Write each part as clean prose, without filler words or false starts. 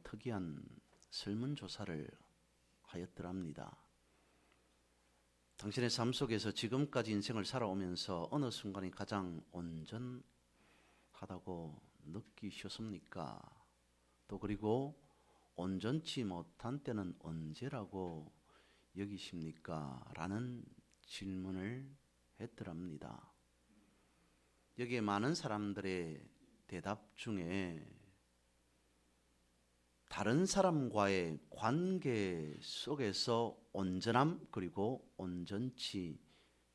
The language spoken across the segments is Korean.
특이한 설문조사를 하였더랍니다. 당신의 삶 속에서 지금까지 인생을 살아오면서 어느 순간이 가장 온전하다고 느끼셨습니까? 또 그리고 온전치 못한 때는 언제라고 여기십니까? 라는 질문을 했더랍니다. 여기에 많은 사람들의 대답 중에 다른 사람과의 관계 속에서 온전함 그리고 온전치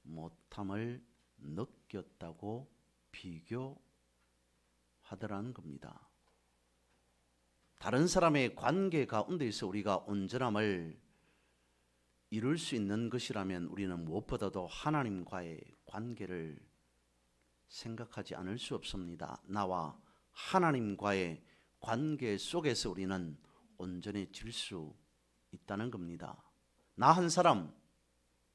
못함을 느꼈다고 비교하더라는 겁니다. 다른 사람의 관계 가운데서 우리가 온전함을 이룰 수 있는 것이라면 우리는 무엇보다도 하나님과의 관계를 생각하지 않을 수 없습니다. 나와 하나님과의 관계 속에서 우리는 온전해질 수 있다는 겁니다. 나 한 사람,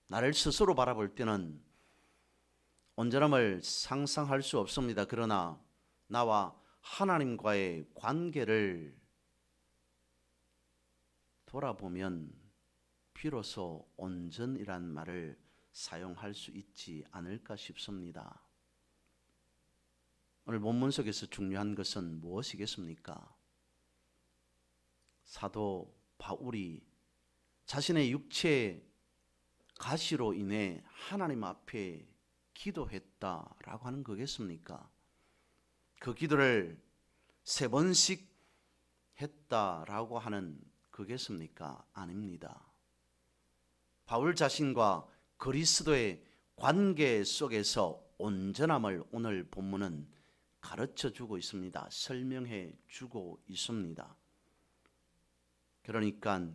나를 스스로 바라볼 때는 온전함을 상상할 수 없습니다. 그러나 나와 하나님과의 관계를 돌아보면 비로소 온전이란 말을 사용할 수 있지 않을까 싶습니다. 오늘 본문 속에서 중요한 것은 무엇이겠습니까? 사도 바울이 자신의 육체의 가시로 인해 하나님 앞에 기도했다라고 하는 거겠습니까? 그 기도를 3번씩 했다라고 하는 그겠습니까? 아닙니다. 바울 자신과 그리스도의 관계 속에서 온전함을 오늘 본문은 가르쳐 주고 있습니다. 설명해 주고 있습니다. 그러니까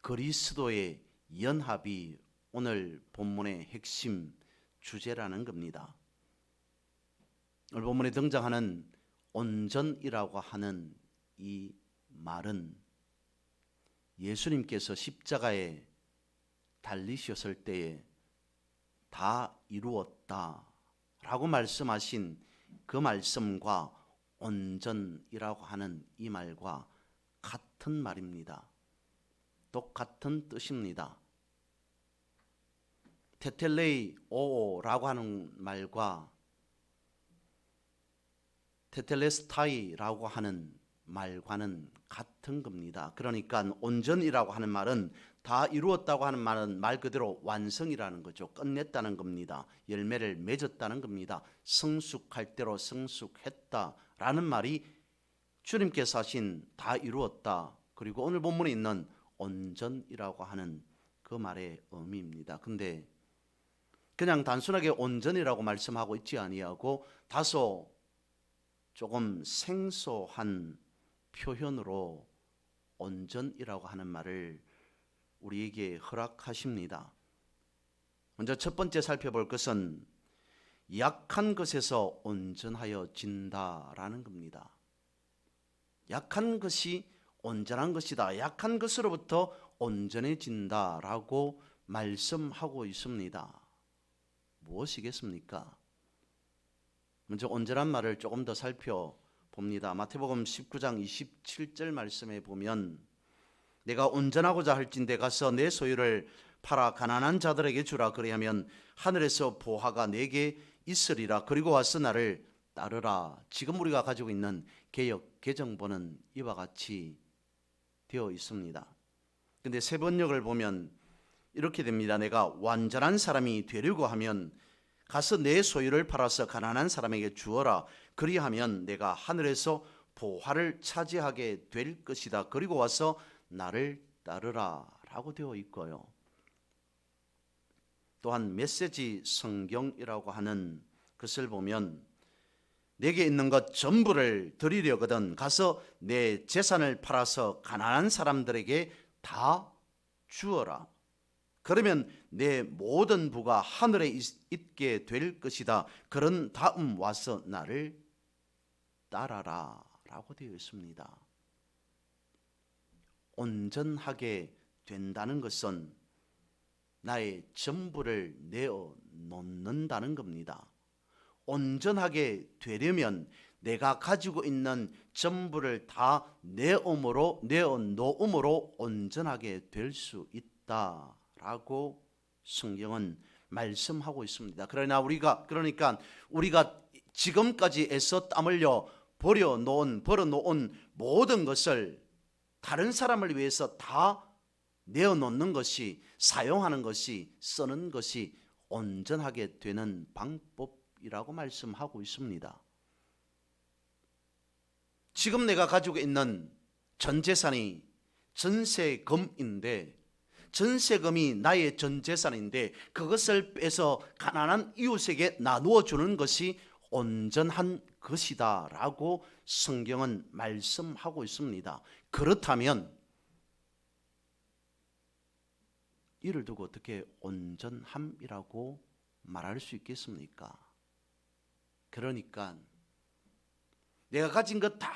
그리스도의 연합이 오늘 본문의 핵심 주제라는 겁니다. 오늘 본문에 등장하는 온전이라고 하는 이 말은 예수님께서 십자가에 달리셨을 때에 다 이루었다 라고 말씀하신 그 말씀과 온전이라고 하는 이 말과 같은 말입니다. 똑같은 뜻입니다. 테텔레이오라고 하는 말과 테텔레스타이라고 하는 말과는 같은 겁니다. 그러니까 온전이라고 하는 말은 다 이루었다고 하는 말은 말 그대로 완성이라는 거죠. 끝냈다는 겁니다. 열매를 맺었다는 겁니다. 성숙할 대로 성숙했다라는 말이 주님께서 하신 다 이루었다 그리고 오늘 본문에 있는 온전이라고 하는 그 말의 의미입니다. 근데 그냥 단순하게 온전이라고 말씀하고 있지 아니하고 다소 조금 생소한 표현으로 온전이라고 하는 말을 우리에게 허락하십니다. 먼저 첫 번째 살펴볼 것은 약한 것에서 온전하여진다라는 겁니다. 약한 것이 온전한 것이다. 약한 것으로부터 온전해진다라고 말씀하고 있습니다. 무엇이겠습니까? 먼저 온전한 말을 조금 더 살펴봅니다. 마태복음 19장 27절 말씀에 보면 내가 온전하고자 할진대 가서 내 소유를 팔아 가난한 자들에게 주라. 그리하면 하늘에서 보화가 내게 있으리라. 그리고 와서 나를 따르라. 지금 우리가 가지고 있는 개역 개정본은 이와 같이 되어 있습니다. 근데 세 번역을 보면 이렇게 됩니다. 내가 완전한 사람이 되려고 하면 가서 내 소유를 팔아서 가난한 사람에게 주어라. 그리하면 내가 하늘에서 보화를 차지하게 될 것이다. 그리고 와서 나를 따르라 라고 되어 있고요. 또한 메시지 성경이라고 하는 것을 보면 내게 있는 것 전부를 드리려거든 가서 내 재산을 팔아서 가난한 사람들에게 다 주어라. 그러면 내 모든 부가 하늘에 있게 될 것이다. 그런 다음 와서 나를 따라라 라고 되어 있습니다. 온전하게 된다는 것은 나의 전부를 내어 놓는다는 겁니다. 온전하게 되려면 내가 가지고 있는 전부를 다 내어놓음으로 온전하게 될 수 있다라고 성경은 말씀하고 있습니다. 그러니까 우리가 지금까지 애써 땀 흘려 벌어놓은 모든 것을 다른 사람을 위해서 다 내어놓는 것이, 사용하는 것이, 쓰는 것이 온전하게 되는 방법이라고 말씀하고 있습니다. 지금 내가 가지고 있는 전 재산이 전세금인데, 전세금이 나의 전 재산인데 그것을 빼서 가난한 이웃에게 나누어 주는 것이 온전한 것이다 라고 성경은 말씀하고 있습니다. 그렇다면 이를 두고 어떻게 온전함이라고 말할 수 있겠습니까? 그러니까 내가 가진 것 다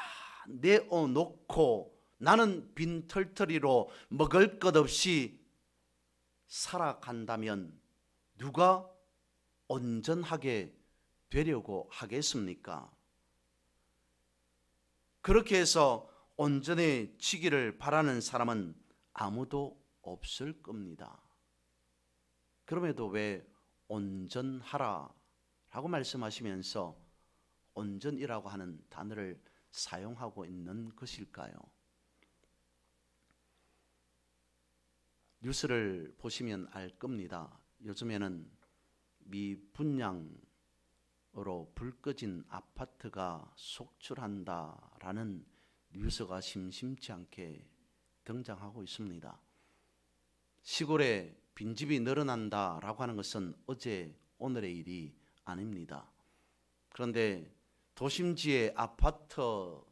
내어놓고 나는 빈털터리로 먹을 것 없이 살아간다면 누가 온전하게 되려고 하겠습니까? 그렇게 해서 온전해지기를 바라는 사람은 아무도 없을 겁니다. 그럼에도 왜 온전하라 라고 말씀하시면서 온전이라고 하는 단어를 사용하고 있는 것일까요? 뉴스를 보시면 알 겁니다. 요즘에는 미분양으로 불 꺼진 아파트가 속출한다라는 뉴스가 심심치 않게 등장하고 있습니다. 시골에 빈집이 늘어난다라고 하는 것은 어제 오늘의 일이 아닙니다. 그런데 도심지의 아파트들이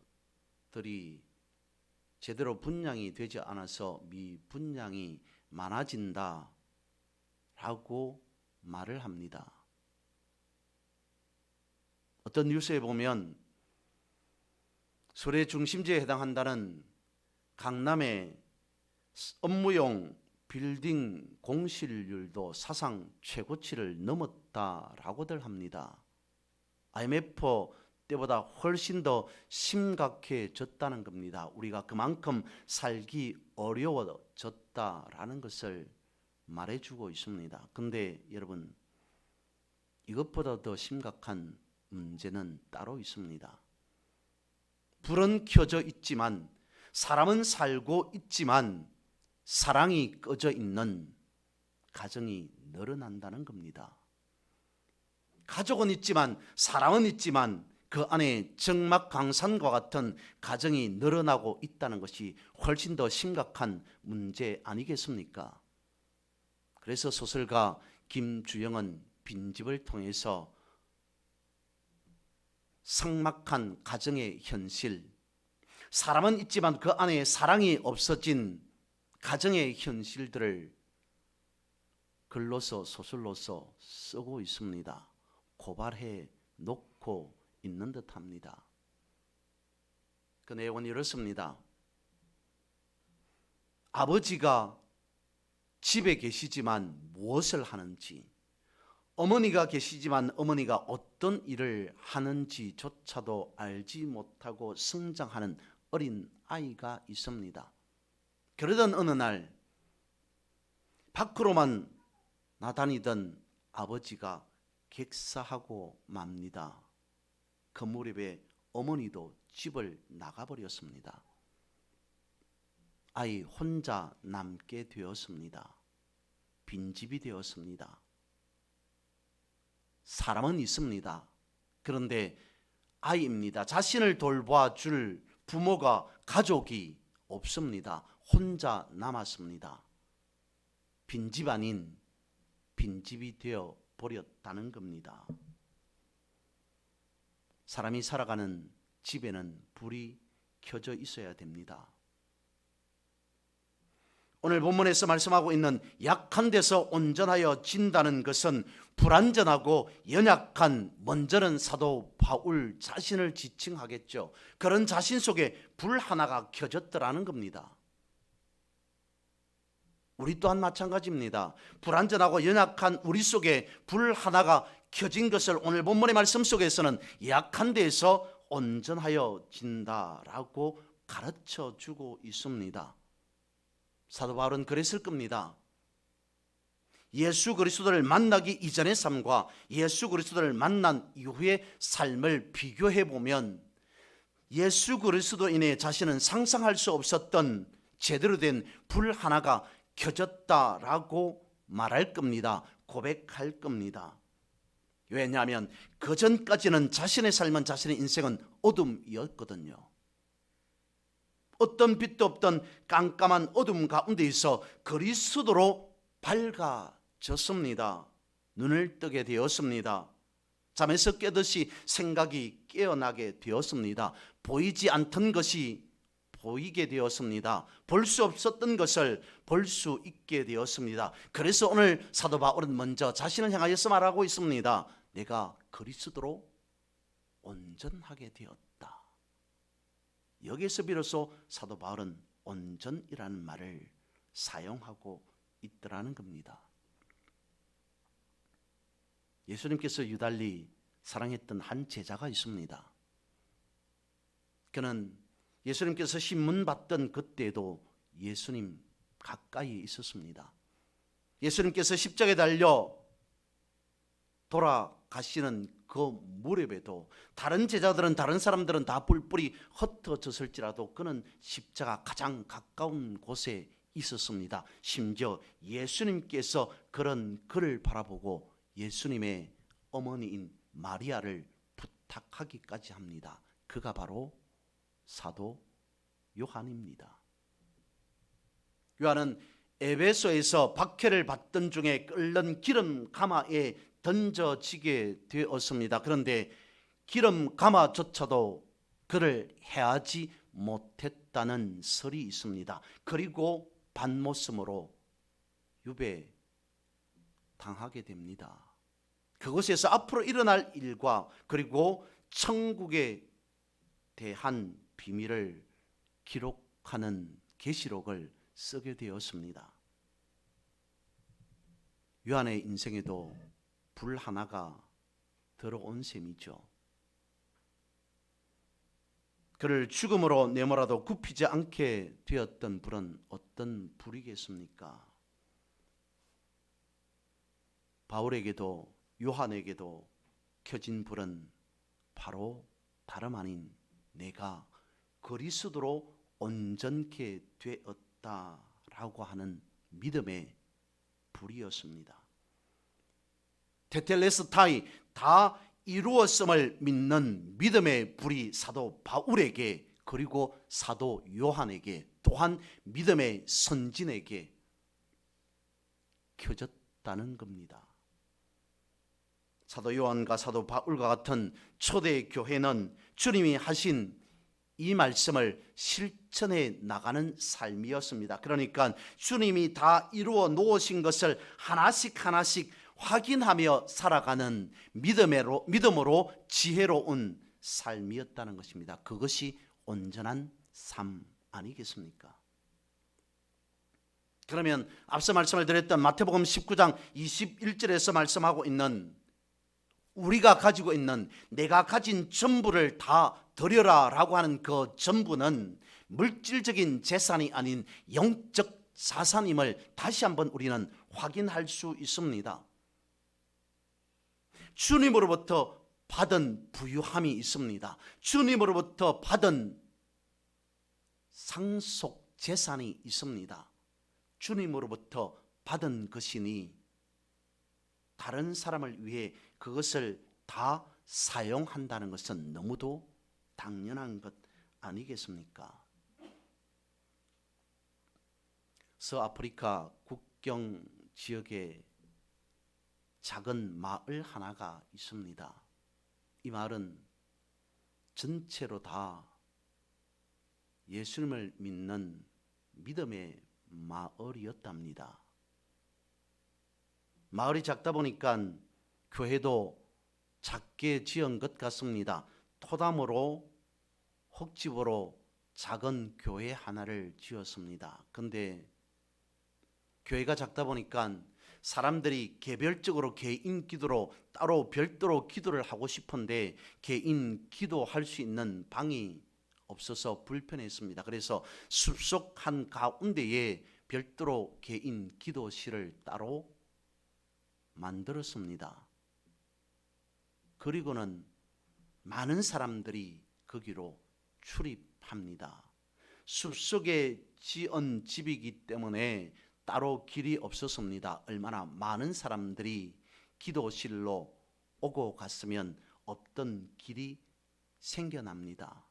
제대로 분양이 되지 않아서 미분양이 많아진다라고 말을 합니다. 어떤 뉴스에 보면 서울의 중심지에 해당한다는 강남의 업무용 빌딩 공실률도 사상 최고치를 넘었다라고들 합니다. IMF 때보다 훨씬 더 심각해졌다는 겁니다. 우리가 그만큼 살기 어려워졌다라는 것을 말해주고 있습니다. 근데 여러분, 이것보다 더 심각한 문제는 따로 있습니다. 불은 켜져 있지만, 사람은 살고 있지만 사랑이 꺼져 있는 가정이 늘어난다는 겁니다. 가족은 있지만, 사랑은 있지만 그 안에 적막강산과 같은 가정이 늘어나고 있다는 것이 훨씬 더 심각한 문제 아니겠습니까? 그래서 소설가 김주영은 빈집을 통해서 삭막한 가정의 현실, 사람은 있지만 그 안에 사랑이 없어진 가정의 현실들을 글로서, 소설로서 쓰고 있습니다. 고발해 놓고 있는 듯합니다. 그 내용은 이렇습니다. 아버지가 집에 계시지만 무엇을 하는지, 어머니가 계시지만 어머니가 어떤 일을 하는지조차도 알지 못하고 성장하는 어린 아이가 있습니다. 그러던 어느 날 밖으로만 나다니던 아버지가 객사하고 맙니다. 그 무렵에 어머니도 집을 나가버렸습니다. 아이 혼자 남게 되었습니다. 빈집이 되었습니다. 사람은 있습니다. 그런데 아이입니다. 자신을 돌봐줄 부모가, 가족이 없습니다. 혼자 남았습니다. 빈집 아닌 빈집이 되어 버렸다는 겁니다. 사람이 살아가는 집에는 불이 켜져 있어야 됩니다. 오늘 본문에서 말씀하고 있는 약한 데서 온전하여 진다는 것은 불완전하고 연약한, 먼저는 사도 바울 자신을 지칭하겠죠. 그런 자신 속에 불 하나가 켜졌더라는 겁니다. 우리 또한 마찬가지입니다. 불완전하고 연약한 우리 속에 불 하나가 켜진 것을 오늘 본문의 말씀 속에서는 약한 데에서 온전하여진다라고 가르쳐 주고 있습니다. 사도 바울은 그랬을 겁니다. 예수 그리스도를 만나기 이전의 삶과 예수 그리스도를 만난 이후의 삶을 비교해 보면 예수 그리스도인의 자신은 상상할 수 없었던 제대로 된 불 하나가 켜졌다라고 말할 겁니다. 고백할 겁니다. 왜냐하면 그 전까지는 자신의 삶은, 자신의 인생은 어둠이었거든요. 어떤 빛도 없던 깜깜한 어둠 가운데 있어 그리스도로 밝아졌습니다. 눈을 뜨게 되었습니다. 잠에서 깨듯이 생각이 깨어나게 되었습니다. 보이지 않던 것이 보이게 되었습니다. 볼 수 없었던 것을 볼 수 있게 되었습니다. 그래서 오늘 사도 바울은 먼저 자신을 향하여서 말하고 있습니다. 내가 그리스도로 온전하게 되었다. 여기서 비로소 사도 바울은 온전이라는 말을 사용하고 있더라는 겁니다. 예수님께서 유달리 사랑했던 한 제자가 있습니다. 그는 예수님께서 신문 받던 그때도 예수님 가까이 있었습니다. 예수님께서 십자가에 달려 돌아가시는 그 무렵에도 다른 제자들은, 다른 사람들은 다 뿔뿔이 흩어졌을지라도 그는 십자가 가장 가까운 곳에 있었습니다. 심지어 예수님께서 그런 그를 바라보고 예수님의 어머니인 마리아를 부탁하기까지 합니다. 그가 바로 사도 요한입니다. 요한은 에베소에서 박해를 받던 중에 끓는 기름 가마에 던져지게 되었습니다. 그런데 기름 가마조차도 그를 해하지 못했다는 설이 있습니다. 그리고 반모섬으로 유배당하게 됩니다. 그곳에서 앞으로 일어날 일과 그리고 천국에 대한 비밀을 기록하는 계시록을 쓰게 되었습니다. 요한의 인생에도 불 하나가 들어온 셈이죠. 그를 죽음으로 내몰아도 굽히지 않게 되었던 불은 어떤 불이겠습니까? 바울에게도 요한에게도 켜진 불은 바로 다름 아닌 내가 그리스도로 온전케 되었다라고 하는 믿음의 불이었습니다. 테텔레스타이, 다 이루었음을 믿는 믿음의 불이 사도 바울에게, 그리고 사도 요한에게, 또한 믿음의 선진에게 켜졌다는 겁니다. 사도 요한과 사도 바울과 같은 초대 교회는 주님이 하신 이 말씀을 실천해 나가는 삶이었습니다. 그러니까 주님이 다 이루어 놓으신 것을 하나씩 하나씩 확인하며 살아가는 믿음으로 지혜로운 삶이었다는 것입니다. 그것이 온전한 삶 아니겠습니까? 그러면 앞서 말씀을 드렸던 마태복음 19장 21절에서 말씀하고 있는 우리가 가지고 있는 내가 가진 전부를 다 드려라 라고 하는 그 전부는 물질적인 재산이 아닌 영적 자산임을 다시 한번 우리는 확인할 수 있습니다. 주님으로부터 받은 부유함이 있습니다. 주님으로부터 받은 상속 재산이 있습니다. 주님으로부터 받은 것이니 다른 사람을 위해 그것을 다 사용한다는 것은 너무도 당연한 것 아니겠습니까? 서아프리카 국경 지역에 작은 마을 하나가 있습니다. 이 마을은 전체로 다 예수님을 믿는 믿음의 마을이었답니다. 마을이 작다 보니까 교회도 작게 지은 것 같습니다. 토담으로 흙집으로 작은 교회 하나를 지었습니다. 그런데 교회가 작다 보니까 사람들이 개별적으로 개인 기도로 따로 별도로 기도를 하고 싶은데 개인 기도할 수 있는 방이 없어서 불편했습니다. 그래서 숲속 한 가운데에 별도로 개인 기도실을 따로 만들었습니다. 그리고는 많은 사람들이 거기로 출입합니다. 숲속에 지은 집이기 때문에 따로 길이 없었습니다. 얼마나 많은 사람들이 기도실로 오고 갔으면 없던 길이 생겨납니다.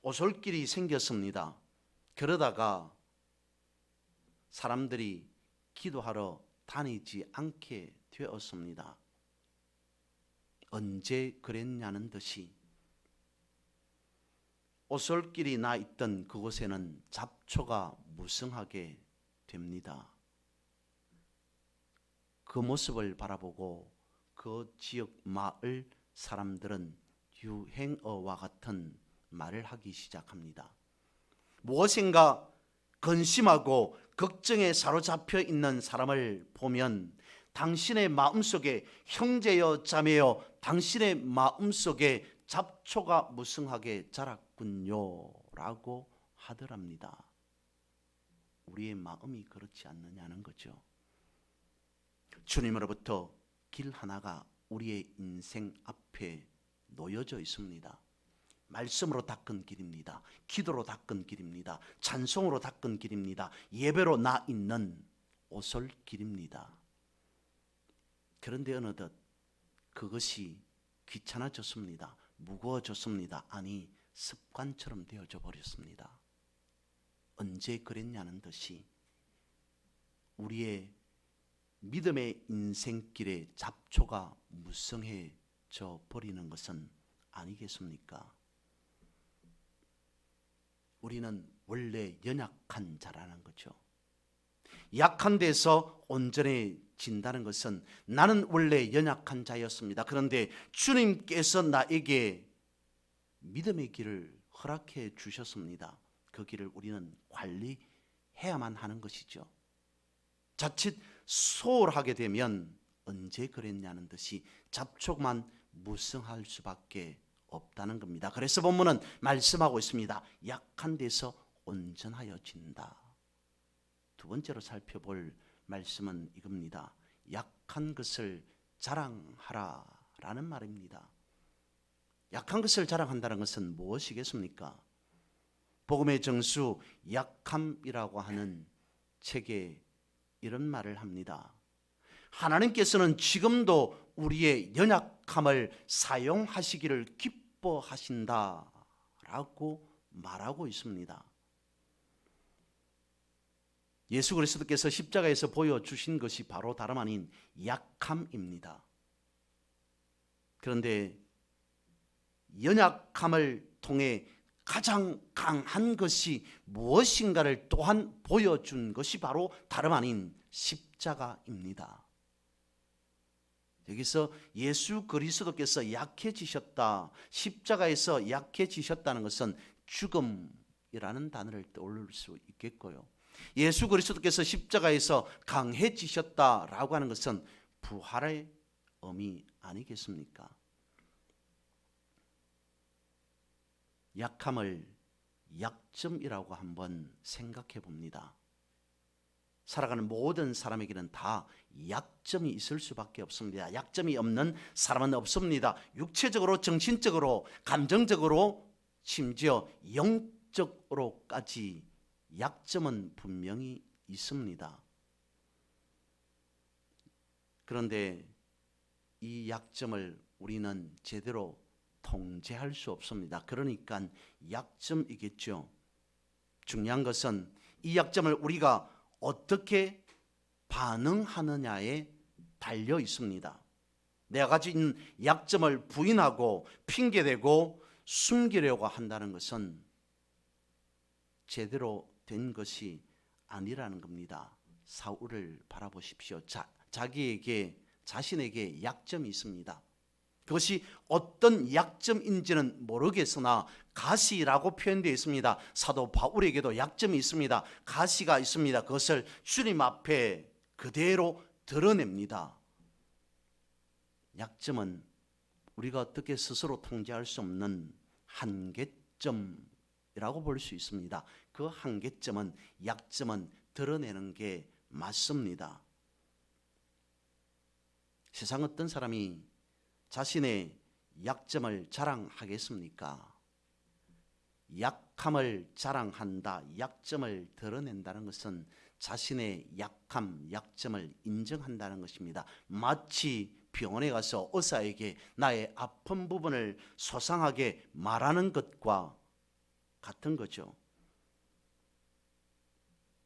오솔길이 생겼습니다. 그러다가 사람들이 기도하러 다니지 않게 되었습니다. 언제 그랬냐는 듯이 오솔길이 나 있던 그곳에는 잡초가 무성하게 됩니다. 그 모습을 바라보고 그 지역 마을 사람들은 유행어와 같은 말을 하기 시작합니다. 무엇인가 근심하고 걱정에 사로잡혀 있는 사람을 보면 당신의 마음속에 형제여 자매여 당신의 마음속에 잡초가 무성하게 자랐군요 라고 하더랍니다. 우리의 마음이 그렇지 않느냐는 거죠. 주님으로부터 길 하나가 우리의 인생 앞에 놓여져 있습니다. 말씀으로 닦은 길입니다. 기도로 닦은 길입니다. 찬송으로 닦은 길입니다. 예배로 나 있는 오솔길입니다. 그런데 어느덧 그것이 귀찮아졌습니다. 무거워졌습니다. 아니 습관처럼 되어져 버렸습니다. 언제 그랬냐는 듯이 우리의 믿음의 인생길에 잡초가 무성해져 버리는 것은 아니겠습니까? 우리는 원래 연약한 자라는 거죠. 약한 데서 온전해진다는 것은 나는 원래 연약한 자였습니다. 그런데 주님께서 나에게 믿음의 길을 허락해 주셨습니다. 그 길을 우리는 관리해야만 하는 것이죠. 자칫 소홀하게 되면 언제 그랬냐는 듯이 잡초만 무성할 수밖에 없다는 겁니다. 그래서 본문은 말씀하고 있습니다. 약한 데서 온전하여진다. 두 번째로 살펴볼 말씀은 이겁니다. 약한 것을 자랑하라 라는 말입니다. 약한 것을 자랑한다는 것은 무엇이겠습니까? 복음의 정수 약함이라고 하는 책에 이런 말을 합니다. 하나님께서는 지금도 우리의 연약함을 사용하시기를 기뻐하신다라고 말하고 있습니다. 예수 그리스도께서 십자가에서 보여주신 것이 바로 다름 아닌 약함입니다. 그런데 연약함을 통해 가장 강한 것이 무엇인가를 또한 보여준 것이 바로 다름 아닌 십자가입니다. 여기서 예수 그리스도께서 약해지셨다, 십자가에서 약해지셨다는 것은 죽음이라는 단어를 떠올릴 수 있겠고요. 예수 그리스도께서 십자가에서 강해지셨다라고 하는 것은 부활의 의미 아니겠습니까? 약함을 약점이라고 한번 생각해 봅니다. 살아가는 모든 사람에게는 다 약점이 있을 수밖에 없습니다. 약점이 없는 사람은 없습니다. 육체적으로, 정신적으로, 감정적으로, 심지어 영적으로까지 약점은 분명히 있습니다. 그런데 이 약점을 우리는 제대로 통제할 수 없습니다. 그러니까 약점이겠죠. 중요한 것은 이 약점을 우리가 어떻게 반응하느냐에 달려 있습니다. 내가 가진 약점을 부인하고 핑계대고 숨기려고 한다는 것은 제대로 된 것이 아니라는 겁니다. 사울을 바라보십시오. 자신에게 약점이 있습니다. 그것이 어떤 약점인지는 모르겠으나 가시라고 표현되어 있습니다. 사도 바울에게도 약점이 있습니다. 가시가 있습니다. 그것을 주님 앞에 그대로 드러냅니다. 약점은 우리가 어떻게 스스로 통제할 수 없는 한계점이라고 볼 수 있습니다. 그 한계점은, 약점은 드러내는 게 맞습니다. 세상 어떤 사람이 자신의 약점을 자랑하겠습니까? 약함을 자랑한다, 약점을 드러낸다는 것은 자신의 약함, 약점을 인정한다는 것입니다. 마치 병원에 가서 의사에게 나의 아픈 부분을 소상하게 말하는 것과 같은 거죠.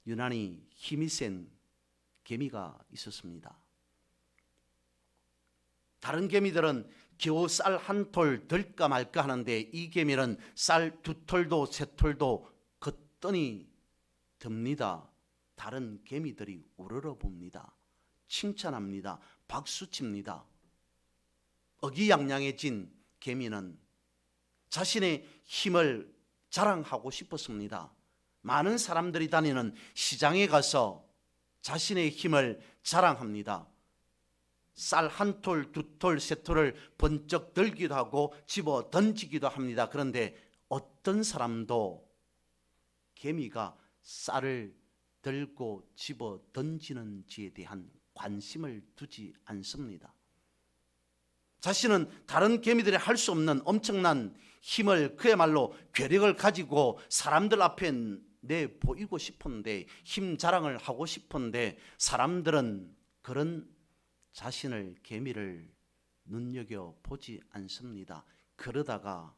유난히 힘이 센 개미가 있었습니다. 다른 개미들은 겨우 쌀 한 톨 들까 말까 하는데 이 개미는 쌀 두 톨도 세 톨도 거뜬히 듭니다. 다른 개미들이 우러러봅니다. 칭찬합니다. 박수칩니다. 어기양양해진 개미는 자신의 힘을 자랑하고 싶었습니다. 많은 사람들이 다니는 시장에 가서 자신의 힘을 자랑합니다. 쌀 한 톨, 두 톨, 세 톨을 번쩍 들기도 하고 집어 던지기도 합니다. 그런데 어떤 사람도 개미가 쌀을 들고 집어 던지는지에 대한 관심을 두지 않습니다. 자신은 다른 개미들이 할 수 없는 엄청난 힘을, 그야말로 괴력을 가지고 사람들 앞에 내보이고 싶은데, 힘 자랑을 하고 싶은데 사람들은 그런 자신을, 개미를 눈여겨보지 않습니다. 그러다가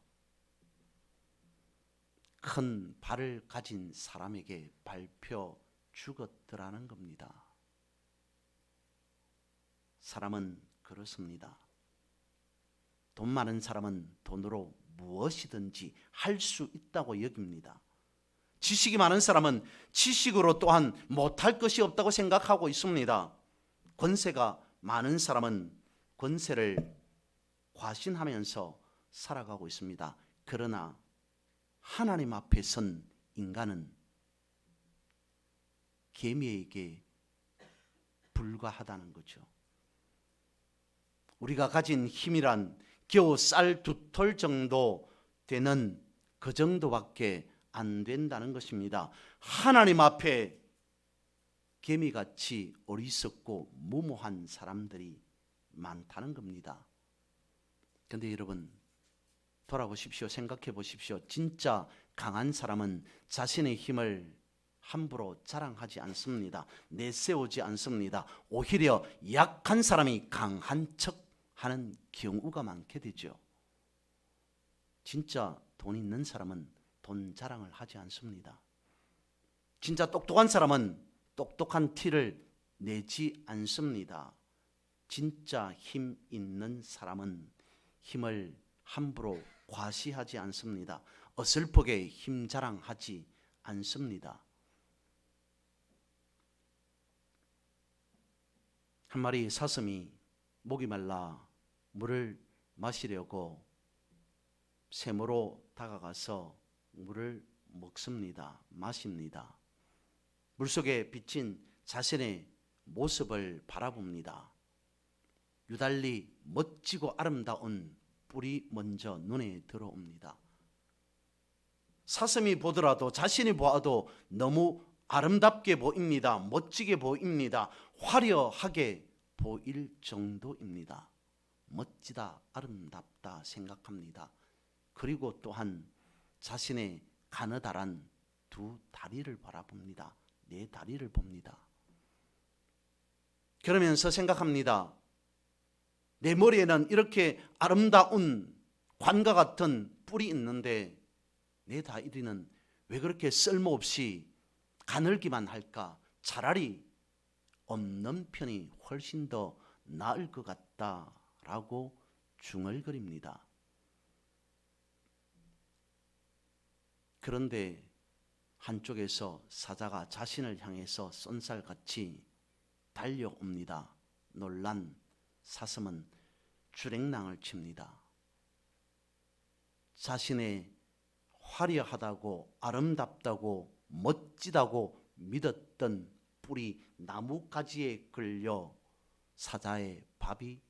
큰 발을 가진 사람에게 밟혀 죽었더라는 겁니다. 사람은 그렇습니다. 돈 많은 사람은 돈으로 무엇이든지 할 수 있다고 여깁니다. 지식이 많은 사람은 지식으로 또한 못할 것이 없다고 생각하고 있습니다. 권세가 많은 사람은 권세를 과신하면서 살아가고 있습니다. 그러나 하나님 앞에 선 인간은 개미에게 불과하다는 거죠. 우리가 가진 힘이란 겨우 쌀 두 톨 정도 되는 그 정도밖에 안 된다는 것입니다. 하나님 앞에 개미같이 어리석고 무모한 사람들이 많다는 겁니다. 그런데 여러분, 돌아보십시오. 생각해 보십시오. 진짜 강한 사람은 자신의 힘을 함부로 자랑하지 않습니다. 내세우지 않습니다. 오히려 약한 사람이 강한 척하는 경우가 많게 되죠. 진짜 돈 있는 사람은 돈 자랑을 하지 않습니다. 진짜 똑똑한 사람은 똑똑한 티를 내지 않습니다. 진짜 힘 있는 사람은 힘을 함부로 과시하지 않습니다. 어설프게 힘 자랑하지 않습니다. 한 마리 사슴이 목이 말라 물을 마시려고 샘으로 다가가서 물을 먹습니다. 마십니다. 물속에 비친 자신의 모습을 바라봅니다. 유달리 멋지고 아름다운 뿔이 먼저 눈에 들어옵니다. 사슴이 보더라도, 자신이 보아도 너무 아름답게 보입니다. 멋지게 보입니다. 화려하게 보일 정도입니다. 멋지다, 아름답다 생각합니다. 그리고 또한 자신의 가느다란 두 다리를 바라봅니다. 네 다리를 봅니다. 그러면서 생각합니다. 내 머리에는 이렇게 아름다운 관과 같은 뿔이 있는데 내 다리는 왜 그렇게 쓸모없이 가늘기만 할까? 차라리 없는 편이 훨씬 더 나을 것 같다라고 중얼거립니다. 그런데 한쪽에서 사자가 자신을 향해서 쏜살같이 달려옵니다. 놀란 사슴은 주랭랑을 칩니다. 자신의 화려하다고 아름답다고 멋지다고 믿었던 뿔이 나뭇가지에 걸려 사자의 밥이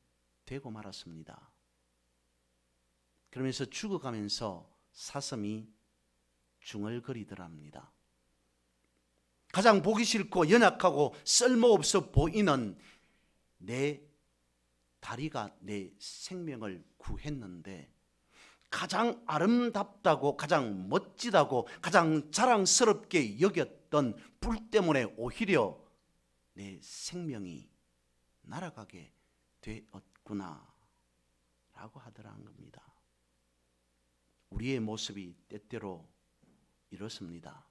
되고 말았습니다. 그러면서 죽어가면서 사슴이 중얼거리더랍니다. 가장 보기 싫고 연약하고 쓸모없어 보이는 내 다리가 내 생명을 구했는데, 가장 아름답다고 가장 멋지다고 가장 자랑스럽게 여겼던 뿔 때문에 오히려 내 생명이 날아가게 되었구나 라고 하더라는 겁니다. 우리의 모습이 때때로 이렇습니다.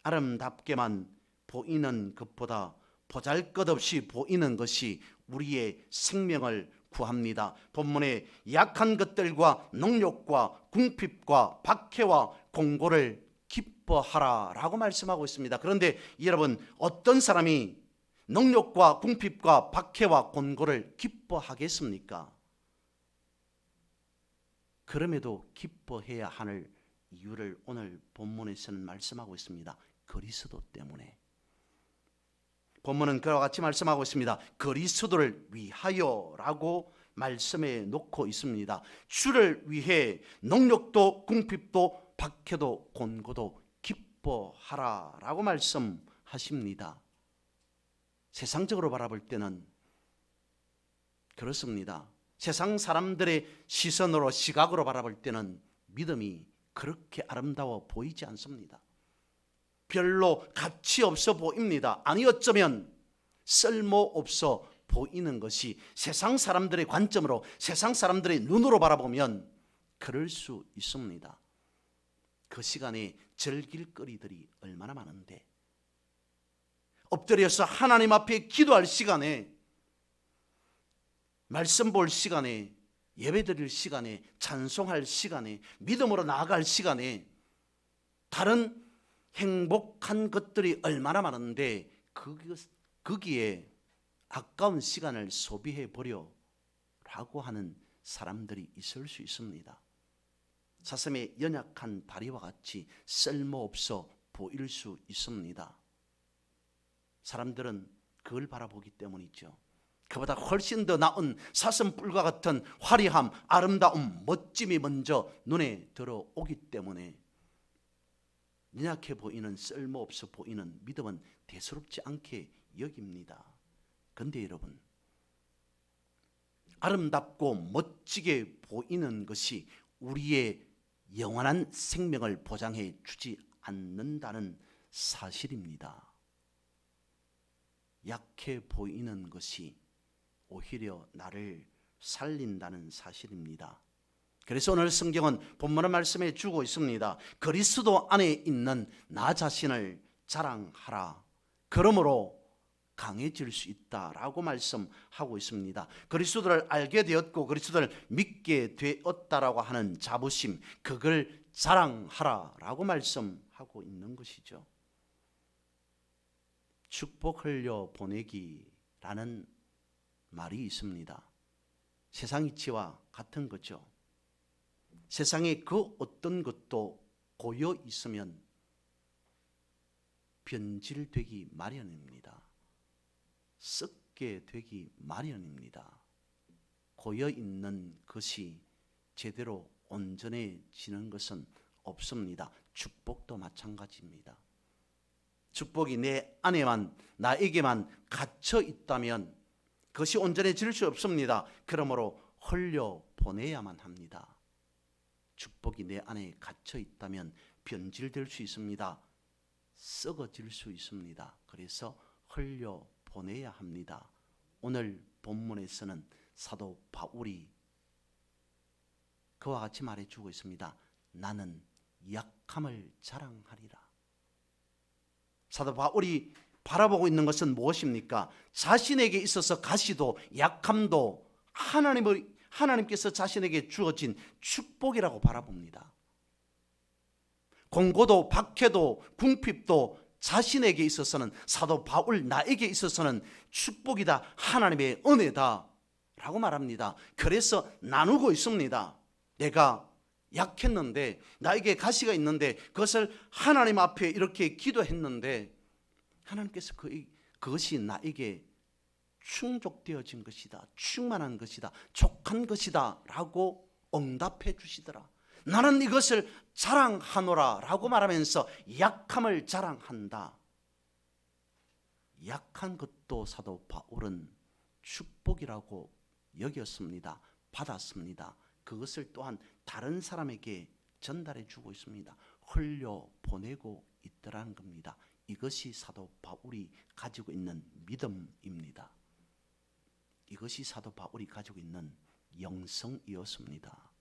아름답게만 보이는 것보다 보잘것없이 보이는 것이 우리의 생명을 구합니다. 본문에 약한 것들과 능욕과 궁핍과 박해와 공고를 기뻐하라 라고 말씀하고 있습니다. 그런데 여러분, 어떤 사람이 능욕과 궁핍과 박해와 공고를 기뻐하겠습니까? 그럼에도 기뻐해야 하는 이유를 오늘 본문에서는 말씀하고 있습니다. 그리스도 때문에. 본문은 그와 같이 말씀하고 있습니다. 그리스도를 위하여라고 말씀해 놓고 있습니다. 주를 위해 능력도 궁핍도 박해도 곤고도 기뻐하라라고 말씀하십니다. 세상적으로 바라볼 때는 그렇습니다. 세상 사람들의 시선으로, 시각으로 바라볼 때는 믿음이 그렇게 아름다워 보이지 않습니다. 별로 가치 없어 보입니다. 아니, 어쩌면 쓸모없어 보이는 것이 세상 사람들의 관점으로, 세상 사람들의 눈으로 바라보면 그럴 수 있습니다. 그 시간에 즐길 거리들이 얼마나 많은데, 엎드려서 하나님 앞에 기도할 시간에, 말씀 볼 시간에, 예배 드릴 시간에, 찬송할 시간에, 믿음으로 나아갈 시간에 다른 행복한 것들이 얼마나 많은데 거기에 아까운 시간을 소비해 보려고 하는 사람들이 있을 수 있습니다. 사슴의 연약한 다리와 같이 쓸모없어 보일 수 있습니다. 사람들은 그걸 바라보기 때문이죠. 그보다 훨씬 더 나은 사슴뿔과 같은 화려함, 아름다움, 멋짐이 먼저 눈에 들어오기 때문에 연약해 보이는, 쓸모없어 보이는 믿음은 대수롭지 않게 여깁니다. 그런데 여러분, 아름답고 멋지게 보이는 것이 우리의 영원한 생명을 보장해 주지 않는다는 사실입니다. 약해 보이는 것이 오히려 나를 살린다는 사실입니다. 그래서 오늘 성경은 본문의 말씀에 주고 있습니다. 그리스도 안에 있는 나 자신을 자랑하라. 그러므로 강해질 수 있다라고 말씀하고 있습니다. 그리스도를 알게 되었고 그리스도를 믿게 되었다라고 하는 자부심, 그걸 자랑하라라고 말씀하고 있는 것이죠. 축복 흘려 보내기라는 말이 있습니다. 세상 이치와 같은 거죠. 세상에 그 어떤 것도 고여 있으면 변질되기 마련입니다. 썩게 되기 마련입니다. 고여 있는 것이 제대로 온전해지는 것은 없습니다. 축복도 마찬가지입니다. 축복이 내 안에만, 나에게만 갇혀 있다면 그것이 온전해질 수 없습니다. 그러므로 흘려 보내야만 합니다. 축복이 내 안에 갇혀 있다면 변질될 수 있습니다. 썩어질 수 있습니다. 그래서 흘려 보내야 합니다. 오늘 본문에서는 사도 바울이 그와 같이 말해주고 있습니다. 나는 약함을 자랑하리라. 사도 바울이 바라보고 있는 것은 무엇입니까? 자신에게 있어서 가시도 약함도 하나님께서 자신에게 주어진 축복이라고 바라봅니다. 공고도 박해도 궁핍도 자신에게 있어서는, 사도 바울 나에게 있어서는 축복이다, 하나님의 은혜다 라고 말합니다. 그래서 나누고 있습니다. 내가 약했는데, 나에게 가시가 있는데 그것을 하나님 앞에 이렇게 기도했는데 하나님께서 그것이 나에게 충족되어진 것이다, 충만한 것이다, 족한 것이다 라고 응답해 주시더라. 나는 이것을 자랑하노라 라고 말하면서 약함을 자랑한다. 약한 것도 사도 바울은 축복이라고 여겼습니다. 받았습니다. 그것을 또한 다른 사람에게 전달해 주고 있습니다. 흘려 보내고 있더라는 겁니다. 이것이 사도 바울이 가지고 있는 믿음입니다. 이것이 사도 바울이 가지고 있는 영성이었습니다.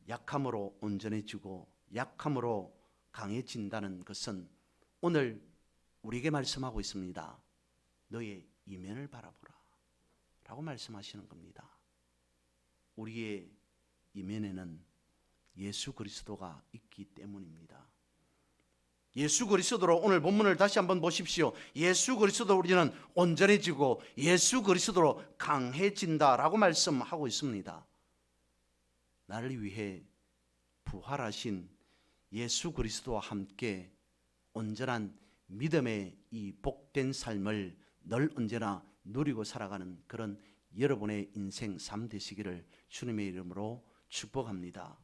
약함으로 온전해지고 약함으로 강해진다는 것은 오늘 우리에게 말씀하고 있습니다. 너의 이면을 바라보라 라고 말씀하시는 겁니다. 우리의 이면에는 예수 그리스도가 있기 때문입니다. 예수 그리스도로 오늘 본문을 다시 한번 보십시오. 예수 그리스도로 우리는 온전해지고 예수 그리스도로 강해진다라고 말씀하고 있습니다. 나를 위해 부활하신 예수 그리스도와 함께 온전한 믿음의 이 복된 삶을 늘 언제나 누리고 살아가는 그런 여러분의 인생 삶 되시기를 주님의 이름으로 축복합니다.